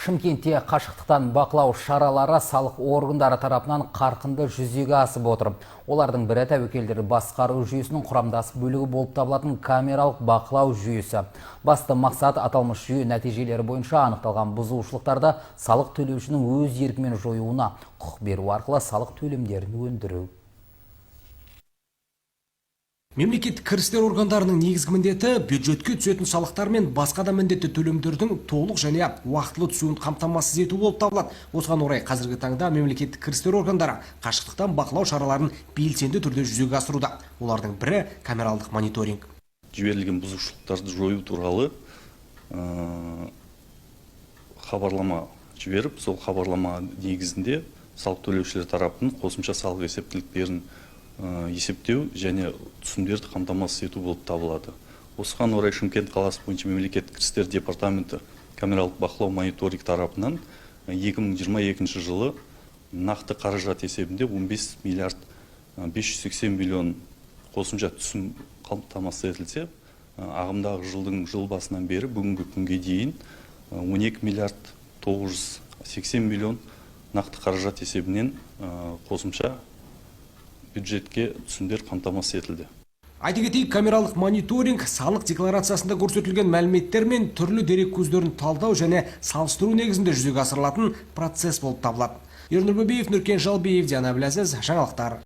Шымкентте қашықтықтан бақылау шаралары салық органдары тарапынан қарқынды жүзеге асып отыр. Олардың бірі тәуекелдер басқару жүйесінің құрамдас бөлігі болып табылатын камералық бақылау жүйесі. Басты мақсат аталмыш жүйе нәтижелері бойынша анықталған бұзушылықтарды салық төлеушінің өз еркімен жоюына, құқық беру арқылы салық төлемдерін өндіру. Мемлекеттік кірістер органдарының негізгі міндеті бюджетке түсетін салықтар мен басқа да міндетті төлемдердің толық және уақытылы түсуін қамтамасыз ету болып табылады. Осыған орай қазіргі таңда мемлекеттік кірістер органдары қашықтықтан бақылау шараларын белсенді түрде жүзеге асыруда. Олардың бірі камералдық мониторинг. Жіберілген бұзушылықтарды жою туралы хабарлама жіберіп, сол хабарлама негізінде салық төлеушілер тарапының қосымша салық есептіліктерін есептеу және түсімдерді қамтамасыз ету болып табылады. Осыған орай Шымкент қаласы бойынша мемлекеттік кірістер департаменті камералық бақылау мониторинг тарапынан 2022 жылы нақты қаражат есебінде 15 миллиард 580 миллион қосымша түсім қамтамасыз етілсе, ағымдағы жылдың жыл басынан бері бүгінгі күнге дейін 12 миллиард 980 миллион нақты қаражат есебінен қосымша бюджетке түсімдер қамтамасыз етілді. Айта кетейік, камералық мониторинг салық декларациясында көрсетілген мәліметтер мен түрлі дерек көздерін талдау және салыстыру негізінде жүзеге асырылатын процесс болып табылады. Ернұр Бөбеев, Нұркен Жалбиев, Диана Біләзіз, жаңалықтар.